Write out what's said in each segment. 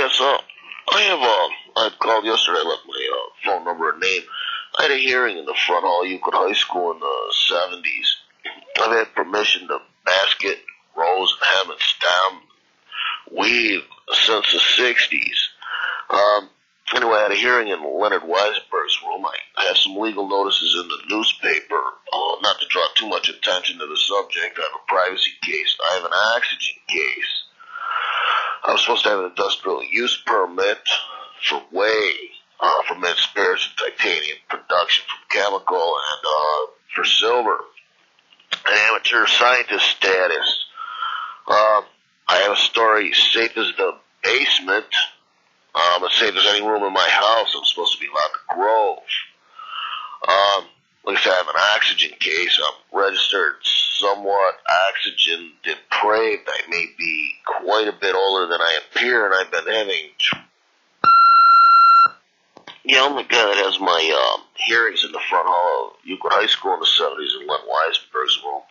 Yeah, so I called yesterday, I left my phone number and name. I had a hearing in the front hall of Euclid High School in the 70s. I've had permission to basket, rose, hem, and stem, weave since the 60s. Anyway, I had a hearing in Leonard Weisberg's room. I have some legal notices in the newspaper. Not to draw too much attention to the subject, I have a privacy case. I have an oxygen case. I was supposed to have an industrial use permit for whey, for mint spirits and titanium production from chemical, and for silver. An amateur scientist status. I have a story safe as the basement. As safe as any room in my house. I'm supposed to be allowed to grow. Like I said, I have an oxygen case. I'm registered somewhat oxygen depraved. I may be quite a bit older than I appear, and I've been having... Yeah, I'm the guy that has my hearings in the front hall of Euclid High School in the 70s in Len Weisberg's room.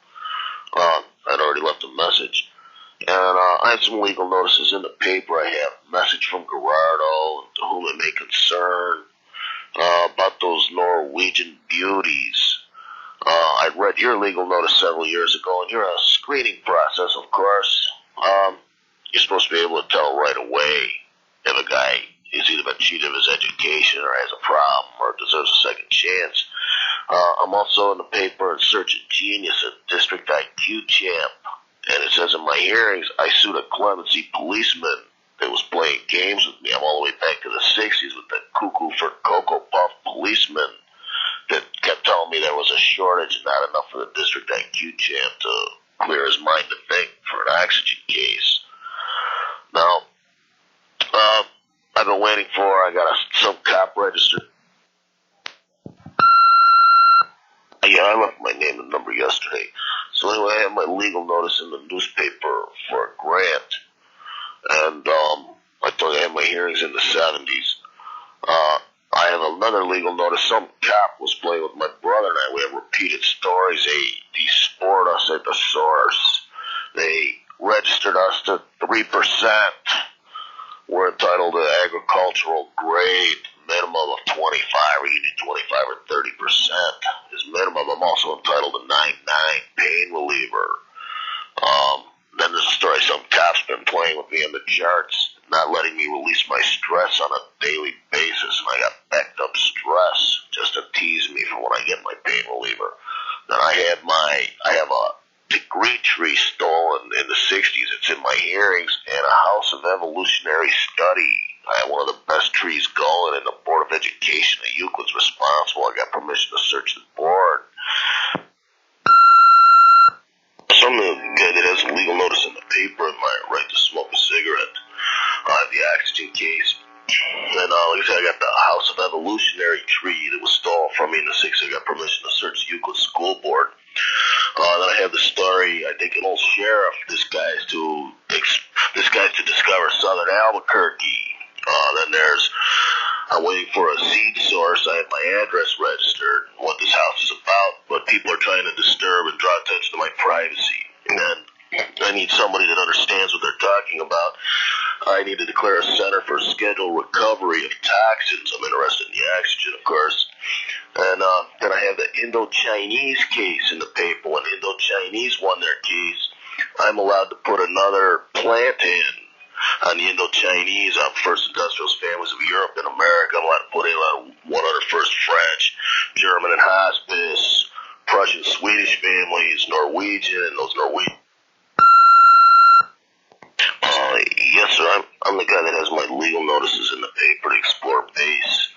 I'd already left a message. And I have some legal notices in the paper. I have a message from Gerardo, to whom it may concern, about those Norwegian beauties. I read your legal notice several years ago, and you're a screening process, of course. You're supposed to be able to tell right away if a guy is either been cheated of his education or has a problem or deserves a second chance. I'm also in the paper in search of genius, a district IQ champ. And it says in my hearings, I sued a clemency policeman that was playing games with me. I'm all the way back to the 60s with the cuckoo for Cocoa Puff policeman that kept telling me there was a shortage and not enough for the district IQ champ to clear his mind to think for an oxygen case. Now, I've been waiting for, I got some cop registered. Yeah, I left my name and number yesterday. So anyway, I have my legal notice in the newspaper for a grant. And I told you I had my hearings in the 70s. I have another legal notice. Some cop was playing with my brother and I. We have repeated stories. They spored us at the source. They registered us to 3%. We're entitled to agricultural grade minimum of 25, or you need 25 or 30% is minimum. I'm also entitled to 9.9 pain reliever. Then there's a story, some cop's been playing with me on the charts, not letting me release my stress on a daily basis, and I got backed up stress just to tease me for when I get my pain reliever. Then I have a degree tree stolen in the 60s. It's in my hearings, and a House of Evolutionary Study. I have one of the best trees going, and the Board of Education at Euclid's responsible. I got permission to search the board. So I'm the guy that has a legal notice in the paper and my right to smoke a cigarette. I have the oxygen case. And like I said, I got the House of Evolutionary tree that was stolen from me in the 60s. I got permission to search the Euclid School Board. Then I have the story, I think an old sheriff, this guy's to discover southern Albuquerque. Then I'm waiting for a seed source. I have my address registered, what this house is about, but people are trying to disturb and draw attention to my privacy. And then I need somebody that understands what they're talking about. I need to declare a center for scheduled recovery of toxins. I'm interested in the oxygen, of course. And then I have the Indo-Chinese case in the paper. When Indo-Chinese won their case, I'm allowed to put another plant in on the Indo-Chinese, First Industrialist Families of Europe and America. I'm allowed to put in 101st French, German and Hospice, Prussian Swedish families, Norwegian, those Norwegian. Yes, sir. I'm the guy that has my legal notices in the paper to explore base.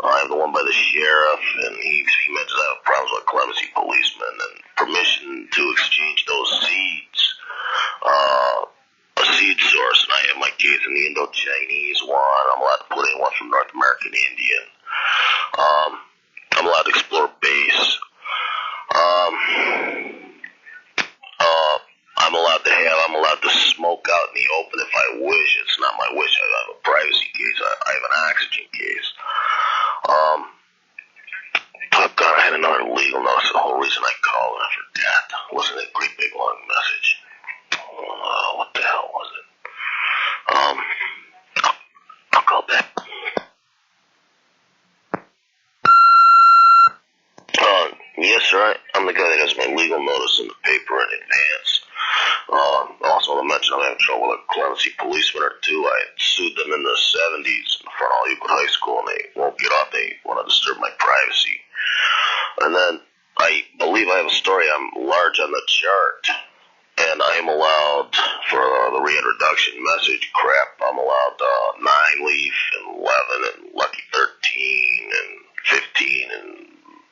I have the one by the sheriff, and he mentions I have problems with clemency policemen and permission to exchange those seeds. A seed source, and I have my case in the Indo-Chinese one. I'm allowed to put in one from North American Indian. I'm allowed to explore base. I'm allowed to smoke out in the open if I wish. It's not my wish. I have a privacy case. I have an oxygen case. Oh God, I had another legal notice. The whole reason I called and I forgot. It wasn't a great big long message. What the hell was it? sir, I'm the guy that has my legal notice in the paper in advance. Also, to mention, I'm having trouble with a Clemency policeman or two. I sued them in the 70s in front of Euclid High School, and they won't get off. They want to disturb my privacy. And then I believe I have a story. I'm large on the chart, and I am allowed, for the reintroduction message crap, I'm allowed 9 leaf and 11 and lucky 13 and 15 and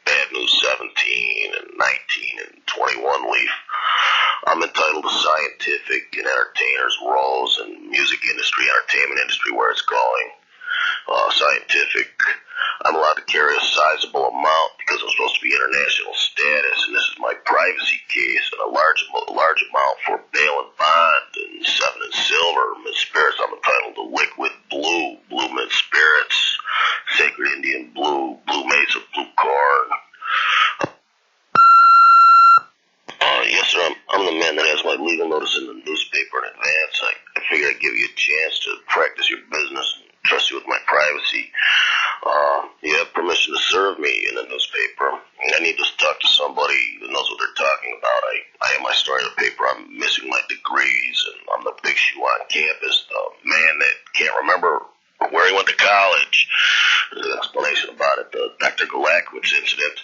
bad news 17 and 19 and 21 leaf. I'm entitled to scientific and entertainers roles in music industry, entertainment industry, where it's going. Scientific, I'm allowed to carry a sizable amount because I'm supposed to be international status, and this is my privacy case, and a large amount for bail and bond, and 7 and silver. Mint spirits, I'm entitled to liquid blue mint spirits, sacred Indian blue mesa, blue corn. Yes, sir, I'm the man that has my legal notice in the newspaper in advance. I figured I'd give you a chance to practice your business and trust you with my privacy. You have permission to serve me in the newspaper. I need to talk to somebody that knows what they're talking about. I have my story in the paper. I'm missing my degrees, and I'm the big shoe on campus, the man that can't remember where he went to college. There's an explanation about it, the Dr. Galakowitz incident.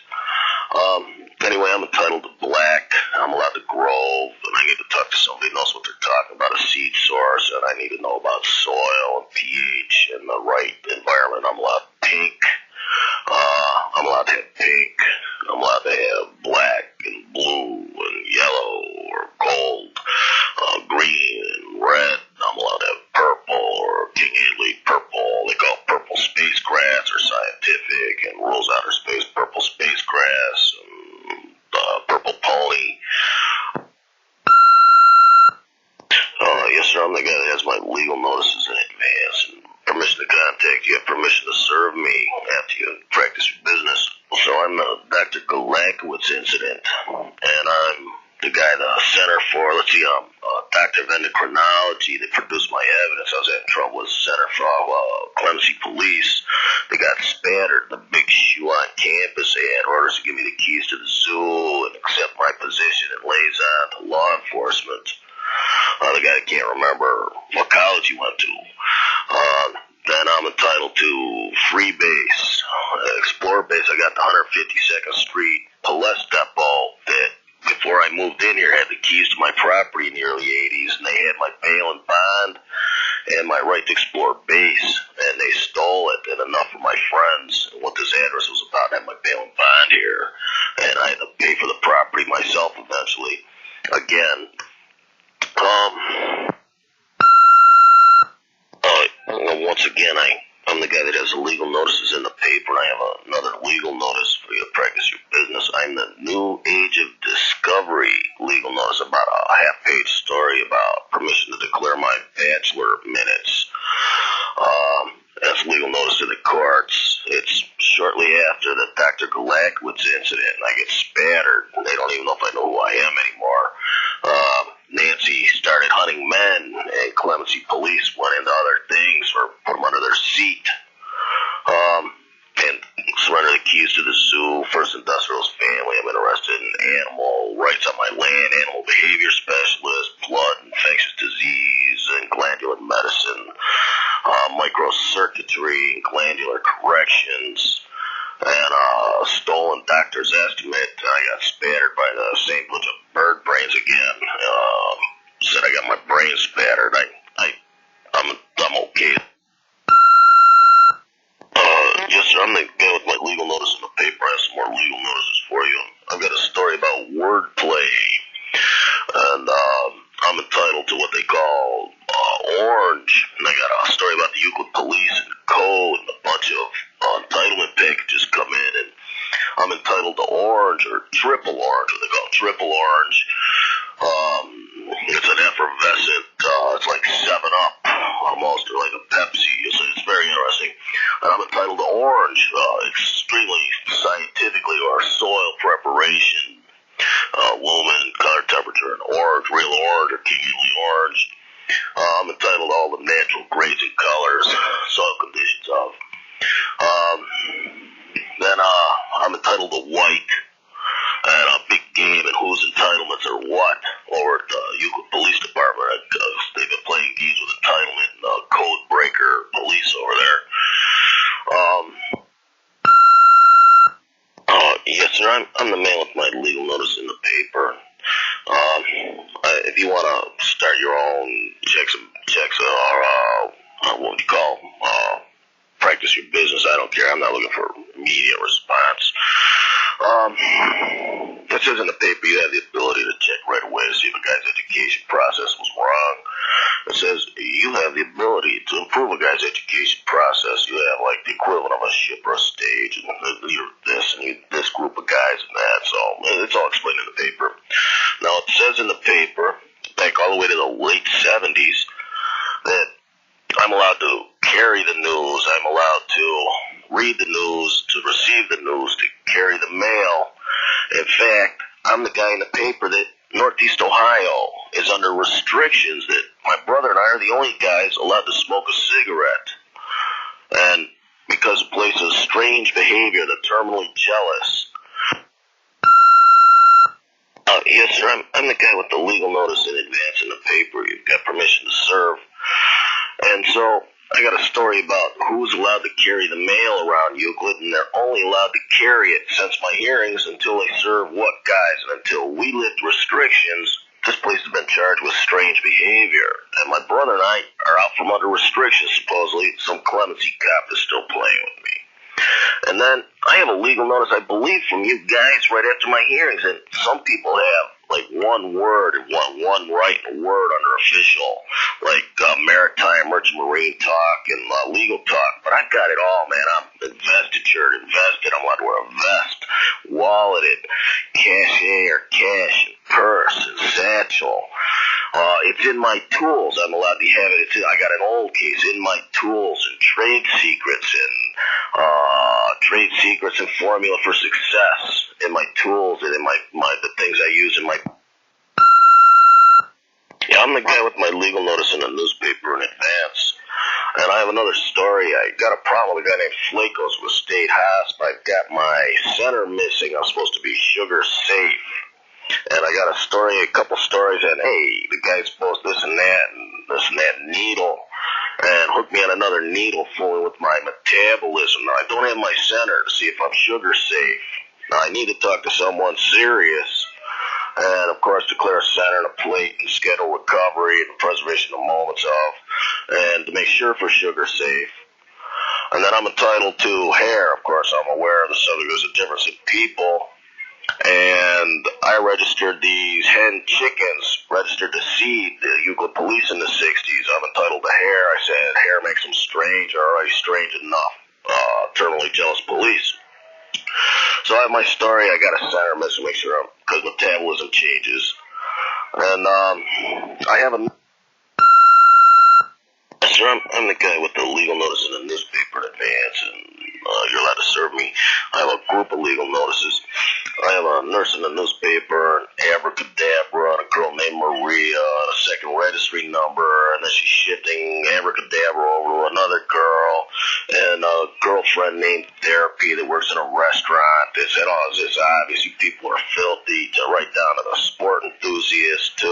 Anyway, I'm entitled to black. I'm allowed to grow, and I need to talk to somebody who knows what they're talking about, a seed source, and I need to know about soil and pH and the right environment. I'm allowed pink. I'm allowed to have pink. I'm allowed to have black and blue and yellow or gold, green and red. I'm allowed to have purple or King Haley purple. They call it purple space grass or scientific, and rules outer space purple space grass and purple pony. Yes, sir, I'm the guy that has my legal notices in advance and permission to contact you, permission to serve me after you practice your business. So I'm the Dr. Galakowitz incident, and I'm the guy, the center for, doctor of endocrinology that produced my evidence. I was having trouble with the Center for Clemency Police. They got spattered. The big shoe on campus. They had orders to give me the keys to the zoo and accept my position and liaison to law enforcement. The guy that can't remember what college he went to. Then I'm entitled to free base, Explorer base. I got the 152nd Street Police Depot that, before I moved in here, had the keys to my property in the early 80s, and they had my bail and bond and my right to explore base, and they stole it, and enough of my friends, what this address was about, had my bail and bond here, and I had to pay for the property myself eventually. Again, once again, I'm the guy that has the legal notices in the paper, and I have another legal notice for you to practice your business. I'm the New Age of Discovery legal notice, about a half-page story about permission to declare my bachelor minutes. That's legal notice to the courts. It's shortly after the Dr. Galakowitz incident, and I get spattered, and they don't even know if I know who I am anymore. Nancy started hunting men, and Clemency Police went into other things or put them under their seat. And surrender the keys to the zoo, First Industrial's family. I'm interested in animal rights on my land, animal behavior specialist, blood, infectious disease, and glandular medicine, microcircuitry, and glandular corrections, and stolen doctor's estimate. I got spattered by the same bunch of bird brains again. Said I got my brain spattered. I'm okay. Yes, sir, I'm the guy with my legal notice in the paper. I have some more legal notices for you. I've got a story about wordplay, and I'm entitled to what they call orange, and I got a story about the Euclid Police and Code, and a bunch of entitlement packages come in, and I'm entitled to orange, or triple orange, what they call triple orange. It's an effervescent, it's like 7-Up, almost, or like a Pepsi. It's very interesting. And I'm entitled to orange, extremely scientifically, or soil preparation, lumen, color temperature, and orange, real orange, or King Haley orange. I'm entitled to all the natural grades and colors, soil conditions of. Then I'm entitled to white, I'm the man with my legal notice in the paper. If you want to start your own checks or what do you call, practice your business, I don't care. I'm not looking for immediate response. It says in the paper you have the ability to check right away to see if a guy's education process was wrong. It says you have the ability to improve a guy's education process. You have like the equivalent of a ship or a stage, and you're this and this group of guys and that. So it's all explained in the paper. Now it says in the paper, back all the way to the late 70s, that I'm allowed to carry the news. I'm allowed to read the news, to receive the news, to carry the mail. In fact, I'm the guy in the paper that Northeast Ohio is under restrictions that my brother and I are the only guys allowed to smoke a cigarette. And because of places strange behavior, the terminally jealous. Yes, sir, I'm the guy with the legal notice in advance in the paper. You've got permission to serve. And so I got a story about who's allowed to carry the mail around Euclid, and they're only allowed to carry it since my hearings until they serve what guys? And until we lift restrictions, this place has been charged with strange behavior. And my brother and I are out from under restrictions, supposedly. Some clemency cop is still playing with me. And then I have a legal notice, I believe, from you guys right after my hearings. And some people have like one word and one right word under official, like maritime, merchant marine talk and legal talk. But I've got it all, man. I'm investitured, invested. I'm allowed to wear a vest, walleted, cachet or cash, and purse and satchel. It's in my tools. I'm allowed to have it. I got an old case in my tools and trade secrets and formula for success in my tools and in the things I use in my. Yeah, I'm the guy with my legal notice in the newspaper in advance. And I have another story. I got a problem with a guy named Flacos with State Hosp. I've got my center missing. I'm supposed to be sugar safe. And I got a couple stories, and hey, the guy's supposed this and that needle, and hooked me on another needle fooling with my metabolism. Now, I don't have my center to see if I'm sugar safe. Now, I need to talk to someone serious, and of course, declare a center and a plate and schedule recovery and preservation of moments of, and to make sure for sugar safe. And then I'm entitled to hair. Of course, I'm aware of the subject. There's a difference in people. And I registered these hen chickens, registered to seed the Euclid police in the 60s. I'm entitled to hair. I said hair makes them strange, or already strange enough. Terminally jealous police. So I have my story. I got a center missing, make sure because metabolism changes. And I have a. Sir, I'm the guy with the legal notice in the newspaper in advance, and you're allowed to serve me. I have a group of legal notices. I have a nurse in the newspaper, an abracadabra, and a girl named Maria, and a second registry number, and then she's shifting abracadabra over to another girl, and a girlfriend named Therapy that works in a restaurant. They said, oh, is this obvious? You people are filthy, to right down to the sport enthusiast, to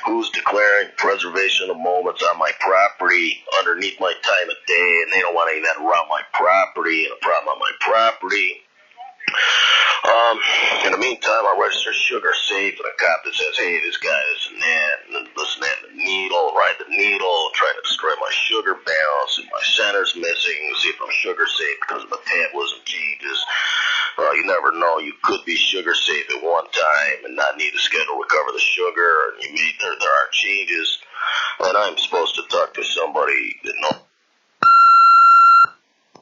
who's declaring preservation of moments on my property underneath my time of day, and they don't want any of that around my property and a problem on my property. In the meantime, I register sugar safe, and a cop that says, hey, this guy, this and that, and the needle, ride the needle, trying to destroy my sugar balance, and my center's missing, see if I'm sugar safe because metabolism changes. You never know. You could be sugar safe at one time and not need to schedule recover the sugar, and there are changes. And I'm supposed to talk to somebody that knows.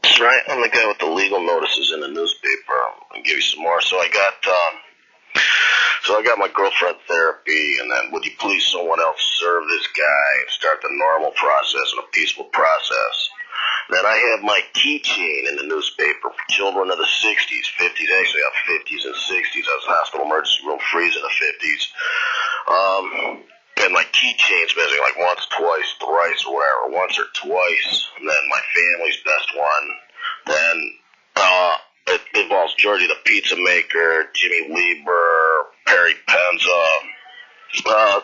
That's right. I'm the guy with the legal notices in the newspaper. I'll give you some more. So I got my girlfriend Therapy, and then would you please someone else serve this guy and start the normal process and a peaceful process. Then I have my keychain in the newspaper for children of the 60s, 50s. Actually, I have 50s and 60s. I was hospital emergency room freeze in the 50s. And my keychain's missing like once, twice, thrice, or whatever. Once or twice. And then my family's best one. Then it involves Georgie the Pizza Maker, Jimmy Lieber, Perry Penza.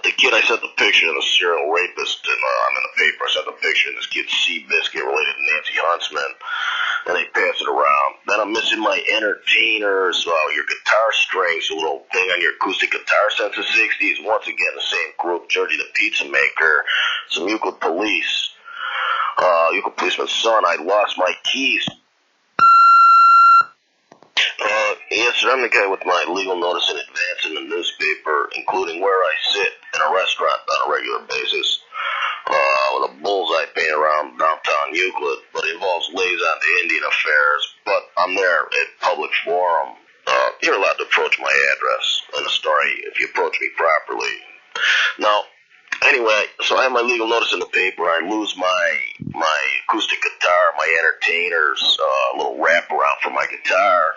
The kid I sent the picture of the serial rapist, and I'm in the paper. I sent the picture of this kid Seabiscuit related to Nancy Huntsman. and they pass it around. Then I'm missing my entertainers, your guitar strings, your little thing on your acoustic guitar since the 60s. Once again, the same group, Georgie the Pizza Maker, some Euclid Police, Euclid Policeman's Son. I lost my keys. Yes, sir, I'm the guy with my legal notice in advance in the newspaper, including where I sit in a restaurant on a regular basis, with a bullseye paint around downtown Euclid, but it involves liaison to Indian affairs. But I'm there at public forum. You're allowed to approach my address in the story if you approach me properly. Now, anyway, so I have my legal notice in the paper. I lose my acoustic guitar, my entertainers, a little wraparound for my guitar.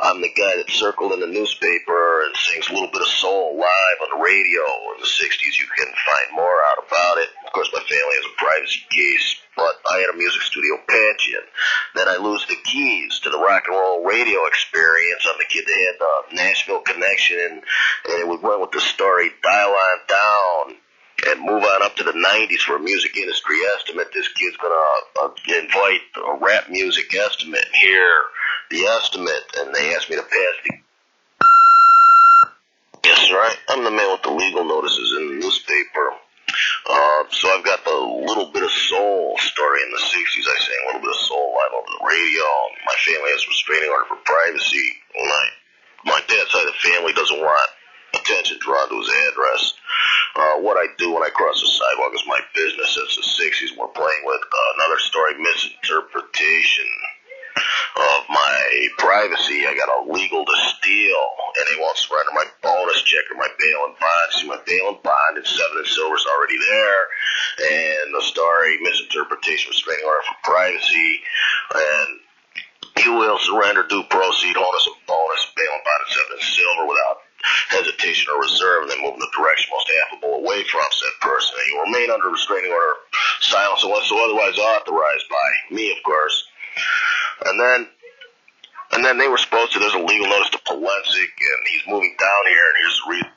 I'm the guy that circled in the newspaper and sings a little bit of soul live on the radio in the 60s. You can find more out about it. Of course, my family has a privacy case, but I had a music studio patch in. Then I lose the keys to the rock and roll radio experience. I'm the kid that had the Nashville connection, and it would run with the story Dial On Down and move on up to the 90s for a music industry estimate. This kid's gonna invite a rap music estimate and hear the estimate, and they asked me to pass the... Yes, sir, I'm the man with the legal notices in the newspaper. So I've got the little bit of soul story in the 60s. I sang a little bit of soul live over the radio. My family has a restraining order for privacy. My dad's side of the family doesn't want attention drawn to his address. What I do when I cross the sidewalk is my business. Since the 60s, we're playing with another story, misinterpretation of my privacy. I got a legal to steal, and they won't surrender my bonus check or my bail and bond. See, my bail and bond and 7 and Silver's already there, and the story, misinterpretation, restraining order for privacy, and you will surrender due proceed, onus and bonus, bail and bond and 7 and Silver without hesitation or reserve, and then move in the direction most affable away from said person. And you remain under restraining order, silence unless so otherwise authorized by me, of course. And then they were supposed to, there's a legal notice to Polensik, and he's moving down here, and here's the reason.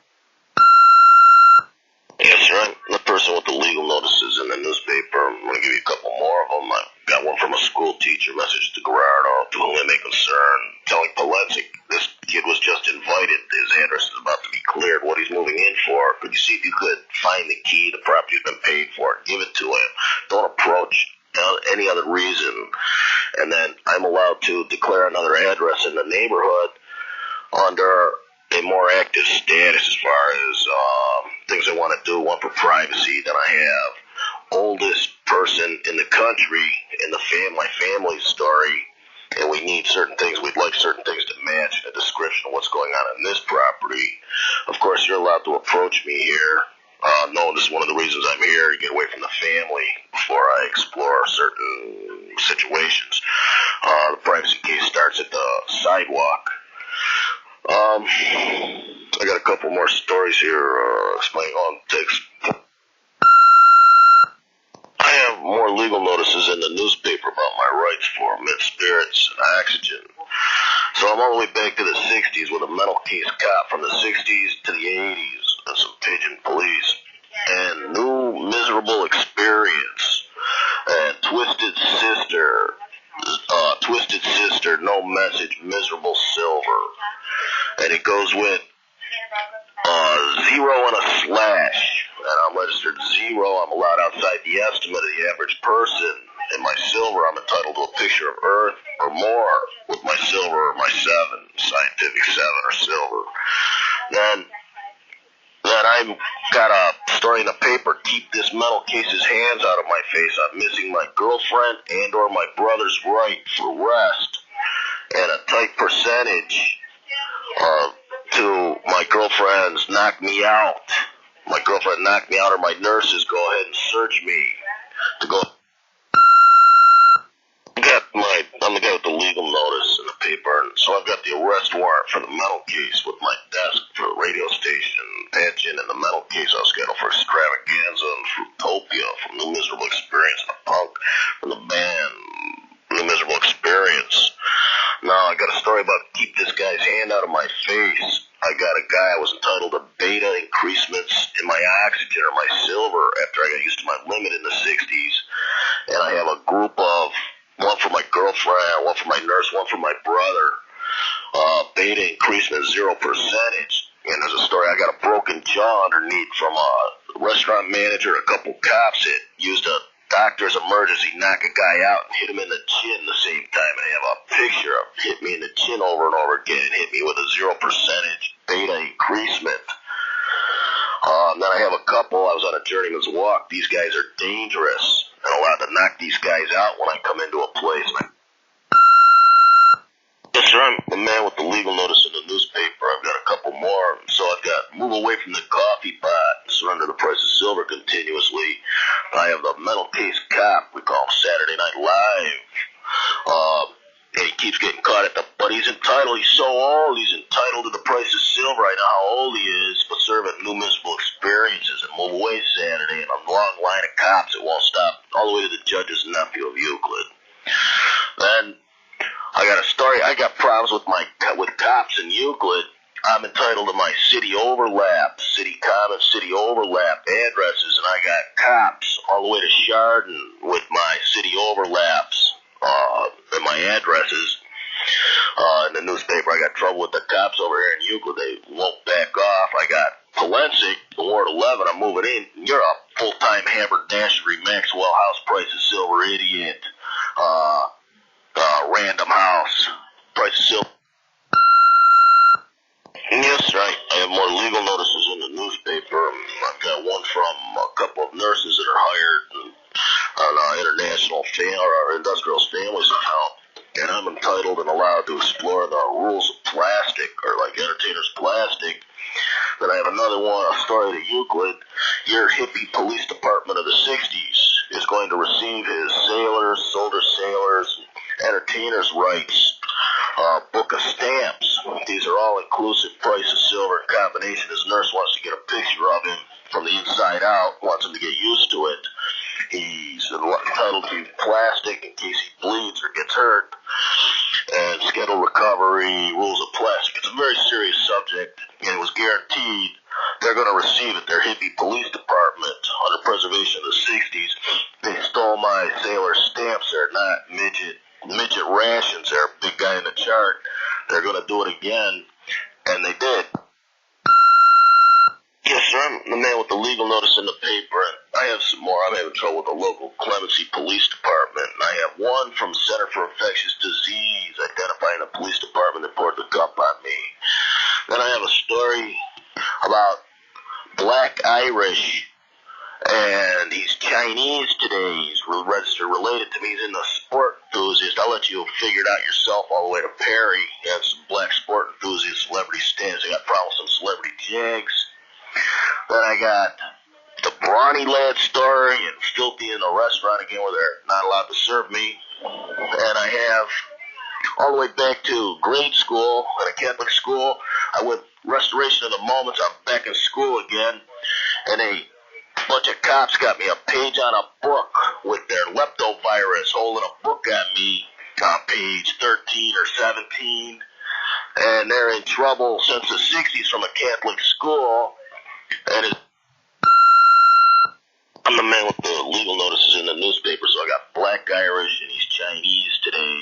Yes, sir, I'm the person with the legal notices in the newspaper. I'm going to give you a couple more of them. I got one from a school teacher, message to Gerardo, to whom it may concern, telling Polensik this kid was just invited. His address is about to be cleared. What he's moving in for, could you see if you could find the key? The property's been paid for. Give it to him. Don't approach any other reason. And then I'm allowed to declare another address in the neighborhood under a more active status as far as things I want to do. One for privacy. Then I have oldest person in the country in my family's story, and we need certain things. We'd like certain things to match the description of what's going on in this property. Of course, you're allowed to approach me here. No, this is one of the reasons I'm here, to get away from the family before I explore certain situations. The privacy case starts at the sidewalk. I got a couple more stories here explaining all it takes. I have more legal notices in the newspaper about my rights for mint spirits and oxygen. So I'm all the way back to the 60s with a mental case cop from the 60s to the 80s and some pigeon police. And New Miserable Experience and Twisted Sister, No Message, Miserable Silver. And it goes with 0 and a slash. And I'm registered 0. I'm allowed outside the estimate of the average person. In my silver, I'm entitled to a picture of Earth or more with my silver or my 7, scientific 7 or silver. Then I've got a story in the paper, keep this mental case's hands out of my face. I'm missing my girlfriend and or my brother's right for rest, and a tight percentage to my girlfriend's knock me out. My girlfriend knocked me out, or my nurses go ahead and search me to go. I'm the guy with the legal notice in the paper, and so I've got the arrest warrant for the mental case with my desk for the radio station, pension, and the mental case I was scheduled for Extravaganza and Fruitopia from New Miserable Experience, and a punk from the band New Miserable Experience. Now, I got a story about keep this guy's hand out of my face. I got a guy I was entitled to beta increasements in my oxygen or my silver after I got used to my limit in the 60s, and I have a group of one from my girlfriend, one for my nurse, one for my brother. Beta increasement 0%. And there's a story, I got a broken jaw underneath from a restaurant manager, a couple cops that used a doctor's emergency, knock a guy out and hit him in the chin the same time. And I have a picture of hit me in the chin over and over again, hit me with a 0% beta increasement. Then I have a couple, I was on a journeyman's walk. These guys are dangerous and allowed to knock these guys out when I come into a place. Yes, sir, I'm the man with the legal notice in the newspaper. I've got a couple more. So I've got move away from the coffee pot, surrender the price of silver continuously. I have the mental case cop, we call him Saturday Night Live. And he keeps getting caught at but he's entitled, he's so old, he's entitled to the price of silver. I know how old he is, but serving new municipal experiences and move away Saturday, and a long line of cops that won't stop all the way to the judge's nephew of Euclid. Then I got a story. I got problems with cops in Euclid. I'm entitled to my city overlap, city common, city overlap addresses, and I got cops all the way to Chardon with my city overlaps and my addresses. In the newspaper, I got trouble with the cops over here in Euclid. They won't back off. I got Palencic, Ward 11. I'm moving in. You're a full-time haberdashery, Maxwell House, price of silver idiot. Random House, price of silver. Yes, right. I have more legal notices in the newspaper. I've got one from a couple of nurses that are hired on International or Industrial Families account, and I'm entitled and allowed to explore the rules of plastic, or like entertainers plastic. Then I have another one, a story to Euclid. Your hippie police department of the 60s is going to receive his sailors, soldier sailors, entertainers' rights, book of stamps. These are all inclusive, price of silver combination. His nurse wants to get a picture of him from the inside out, wants him to get used to it. He's entitled to plastic in case he bleeds or gets hurt, and schedule recovery, rules of plastic. It's a very serious subject, and it was guaranteed they're going to receive it. Their hippie police department, under preservation of the 60s, they stole my sailor stamps. They're not midget rations. They're a big guy in the chart. They're going to do it again, and they did. Yes, sir, I'm the man with the legal notice in the paper, and I have some more. I'm having trouble with the local Clemency Police Department, and I have one from Center for Infectious Disease identifying the police department that poured the cup on me. Then I have a story about Black Irish, and he's Chinese today. He's registered related to me. He's in the sport enthusiast. I'll let you figure it out yourself all the way to Perry. He has some black sport enthusiast celebrity stands. I got problems with some celebrity jags. Then I got the Brawny Lad story and Filthy in a restaurant again where they're not allowed to serve me. And I have all the way back to grade school at a Catholic school. I went restoration of the moments. I'm back in school again. And a bunch of cops got me a page on a book with their leptovirus holding a book on me on page 13 or 17. And they're in trouble since the 60s from a Catholic school. And I'm the man with the legal notices in the newspaper, so I got Black Irish and he's Chinese today.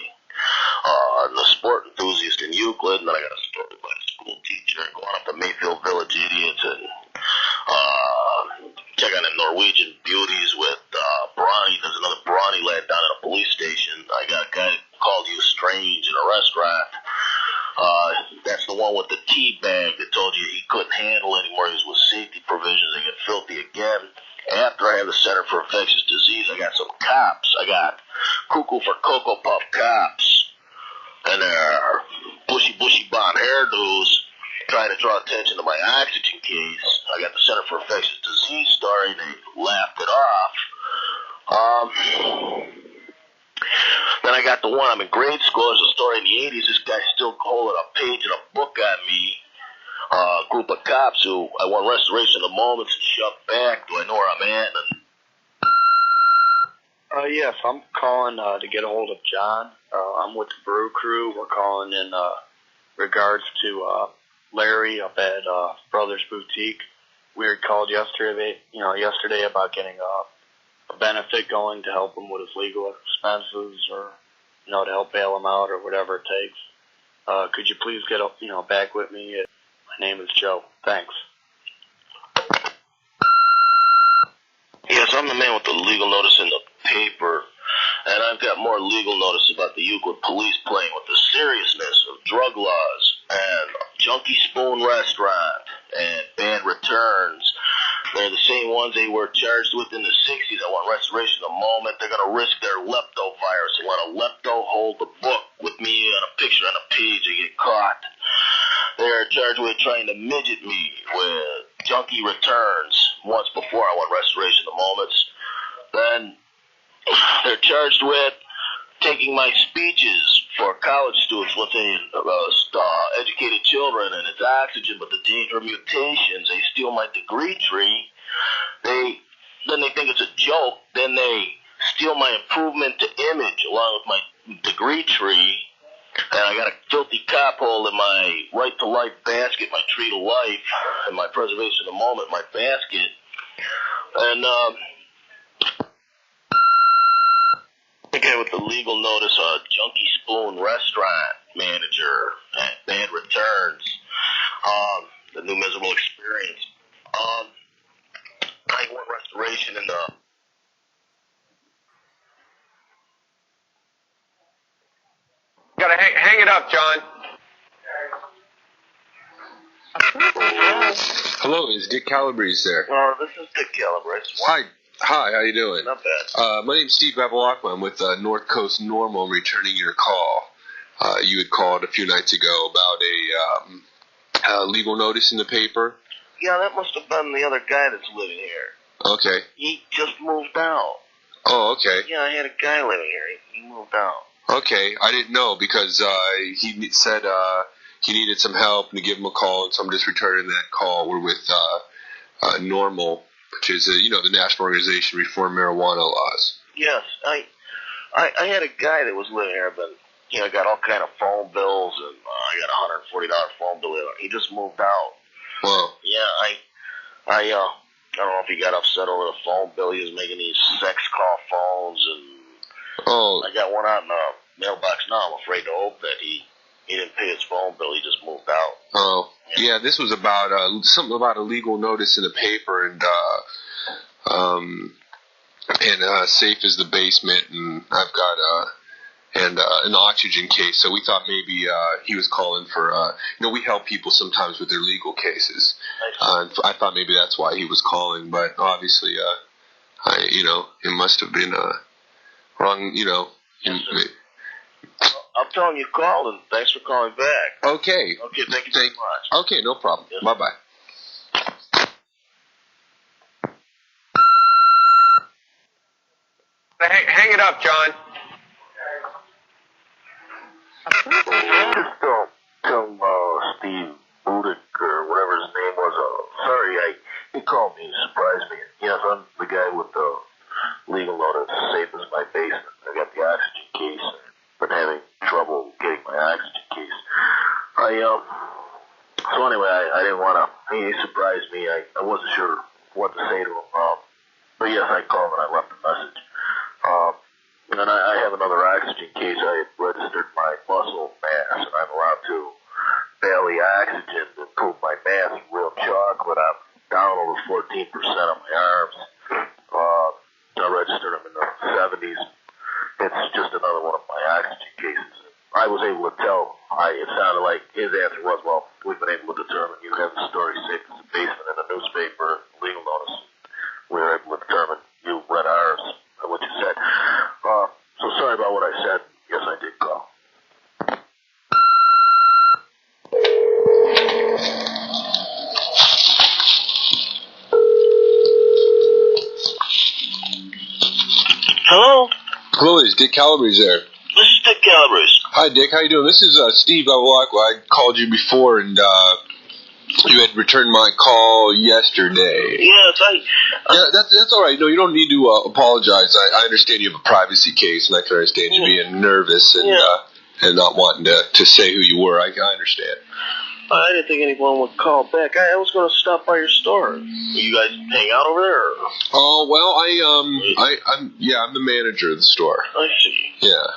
And the sport enthusiast in Euclid, and then I got a story by a school teacher going up to Mayfield Village Idiots and check on the Norwegian beauties with Brawny. There's another Brawny lad down at a police station. I got a guy that called you strange in a restaurant. That's the one with the tea bag that told you he couldn't handle anymore. He was with safety provisions. They get filthy again. After I have the Center for Infectious Disease, I got some cops. I got Cuckoo for Cocoa Puff cops. And they're bushy blonde hairdos trying to draw attention to my oxygen case. I got the Center for Infectious Disease story, and they laughed it off. Then I got the one, I'm in grade school. There's a story in the 80s. This guy's still holding a page and a book on me. A group of cops who I won restoration of the moments and shoved back. Do I know where I'm at? Yes, I'm calling to get a hold of John. I'm with the Brew Crew. We're calling in regards to Larry up at Brothers Boutique. We had called yesterday about getting a benefit going to help him with his legal expenses or to help bail him out or whatever it takes. Could you please get back with me? My name is Joe. Thanks. Yes, I'm the man with the legal notice in the paper, and I've got more legal notice about the Euclid police playing with the seriousness of drug laws and Junkie Spoon Restaurant and banned returns. They're the same ones they were charged with in the 60s that want restoration the moment. They're going to risk their leptovirus and let a lepto hold the book with me on a picture on a page. They get caught. They're charged with trying to midget me with junkie returns once before I won restoration of the moments. Then they're charged with taking my speeches for college students within educated children, and it's oxygen, but the danger of mutations. They steal my degree tree. Then they think it's a joke. Then they steal my improvement to image along with my degree tree. And I got a filthy cop hole in my right to life basket, my tree to life, and my preservation of the moment, my basket. And again with the legal notice, Junkie Spoon Restaurant manager at banned returns. The new miserable experience. I want restoration in the. Gotta hang it up, John. Hello, is Dick Calabrese there? This is Dick Calabrese. Hi, how you doing? Not bad. My name's Steve Bevelakma. I'm with North Coast Normal, returning your call. You had called a few nights ago about a legal notice in the paper. Yeah, that must have been the other guy that's living here. Okay. He just moved out. Oh, okay. Yeah, I had a guy living here. He moved out. Okay, I didn't know because he said he needed some help and to give him a call, and so I'm just returning that call. We're with Normal, which is the National Organization to Reform Marijuana Laws. Yes, I had a guy that was living here, but I got all kind of phone bills, and I got a $140 phone bill. He just moved out. Wow. Yeah, I don't know if he got upset over the phone bill. He was making these sex call phones, and I got one out in the mailbox now. I'm afraid to hope that he didn't pay his phone bill. He just moved out. Oh, yeah. This was about something about a legal notice in the paper, and safe is the basement, and I've got an oxygen case. So we thought maybe he was calling for. We help people sometimes with their legal cases. I thought maybe that's why he was calling, but obviously, it must have been wrong. Yes, I'll tell him you called, and thanks for calling back. Okay. Okay, thank you very much. Okay, no problem. Yes. Bye-bye. Hang it up, John. Just tell Steve Budick or whatever his name was. Sorry, he called me. He surprised me. Yes, I'm the guy with the legal notice. Safe as my basement. I got the oxygen case. Been having trouble getting my oxygen case. So anyway, I didn't want to. He surprised me. I wasn't sure what to say to him. But yes, I called and I left a message. And I have another oxygen case. I registered my muscle mass, and I'm allowed to bail the oxygen to prove my mass is real chocolate. I'm down over 14% on my arms. I registered them in the 70s. It's just another one of my oxygen cases. I was able to tell. It sounded like his answer was, well, we've been able to determine you have the story safe as a basement in the newspaper, legal notice. We were able to determine you read ours, what you said. So sorry about what I said. Yes, I did call. Hello? Hello, is Dick Calabrese there? This is Dick Calabrese. Hi, Dick. How you doing? This is Steve Bevelakma. I called you before, and you had returned my call yesterday. Yes, Yeah, that's all right. No, you don't need to apologize. I understand you have a privacy case, and I can understand you being nervous and not wanting to say who you were. I understand. I didn't think anyone would call back. I was going to stop by your store. You guys hang out over there? Or? Oh well, I'm the manager of the store. I see. Yeah.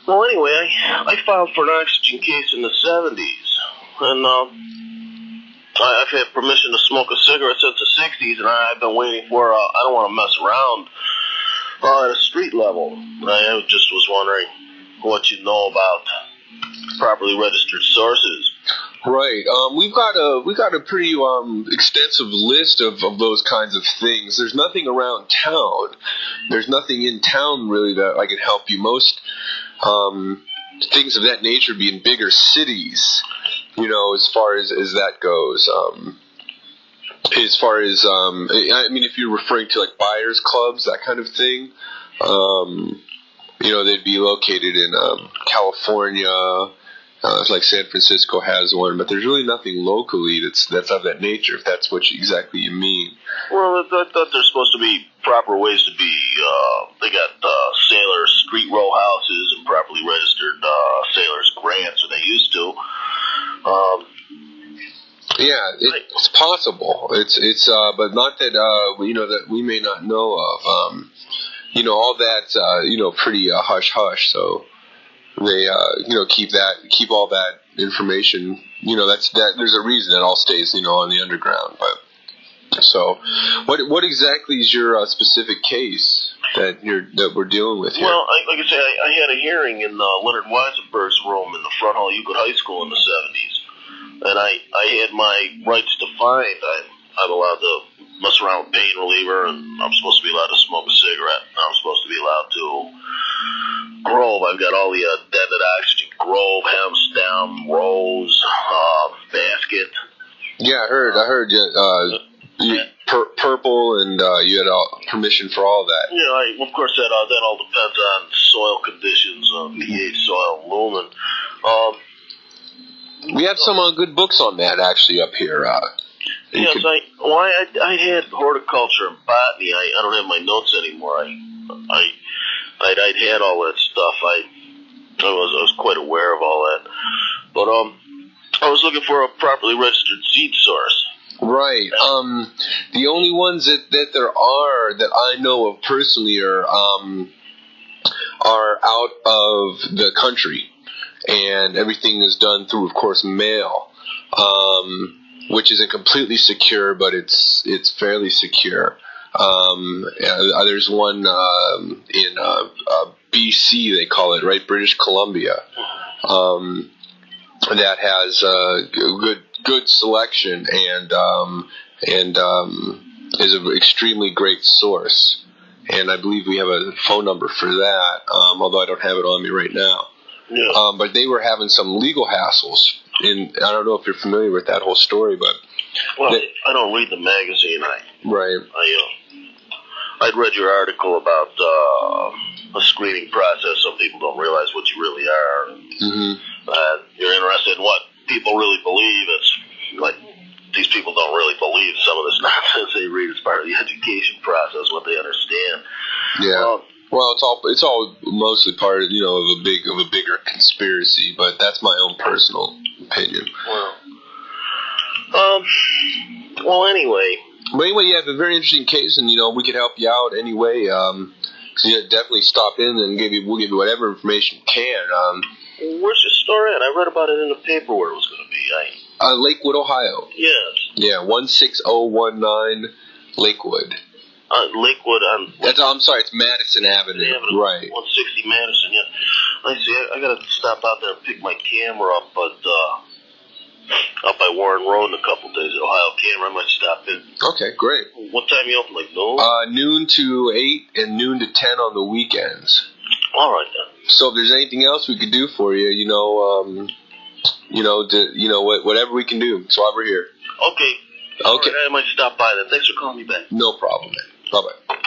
Well, anyway, I filed for an oxygen case in the 70s, and I've had permission to smoke a cigarette since the 60s, and I've been waiting for, I don't want to mess around at a street level. I just was wondering what you know about properly registered sources. Right. We've got a pretty extensive list of those kinds of things. There's nothing around town. There's nothing in town really that I can help you. Most things of that nature be in bigger cities. As far as that goes. As far as I mean, if you're referring to like buyers clubs, that kind of thing, they'd be located in California. Like San Francisco has one, but there's really nothing locally that's of that nature, if that's what exactly you mean. Well, I thought there's supposed to be proper ways to be, they got sailors' street row houses and properly registered sailors' grants, or they used to. Yeah, it's possible. It's but not that, that we may not know of. All that's, pretty hush-hush, so they keep all that information. There's a reason it all stays on the underground. But so what exactly is your specific case that we're dealing with here? Well, like I say, I had a hearing in Leonard Weisenberg's room in the front hall of Euclid High School in the 70s, and I had my rights defined. I'm allowed to mess around with pain reliever, and I'm supposed to be allowed to smoke a cigarette. I'm supposed to be allowed to Grove. I've got all the deaded oxygen. Grove, hem, stem, rose, basket. Yeah, I heard purple, and you had permission for all that. Yeah, of course that all depends on soil conditions, pH, soil, lumen. We have some good books on that actually up here. Yes, I had horticulture and botany. I don't have my notes anymore. I'd had all that stuff. I was quite aware of all that. But I was looking for a properly registered seed source. Right. The only ones that there are that I know of personally are out of the country, and everything is done through, of course, mail, which isn't completely secure, but it's fairly secure. There's one in BC, they call it, right? British Columbia, that has good selection and is an extremely great source. And I believe we have a phone number for that, although I don't have it on me right now. Yeah. But they were having some legal hassles. I don't know if you're familiar with that whole story, but... Well, I don't read the magazine. Right. I'd read your article about a screening process. Some people don't realize what you really are. Mm-hmm. You're interested in what people really believe. It's like these people don't really believe some of this nonsense they read. It's part of the education process, what they understand. Yeah. Well, it's all mostly part of a bigger conspiracy, but that's my own personal opinion. Well, anyway. But anyway, you have a very interesting case, and we could help you out anyway. So definitely stop in, and we'll give you whatever information we can. Where's your store at? I read about it in the paper where it was going to be. Lakewood, Ohio. Yes. Yeah, 16019 Lakewood. Lakewood on... I'm sorry, it's Madison Avenue. Right. 160 Madison, yeah. Like I see, I got to stop out there and pick my camera up, but up by Warren Road in a couple days at Ohio Camera. I might stop in. Okay, great. What time you open, like noon? Noon to 8 and noon to 10 on the weekends. All right, then. So if there's anything else we could do for you, whatever we can do. That's why we're here. Okay. Okay. Right, I might stop by then. Thanks for calling me back. No problem, man. Bye-bye.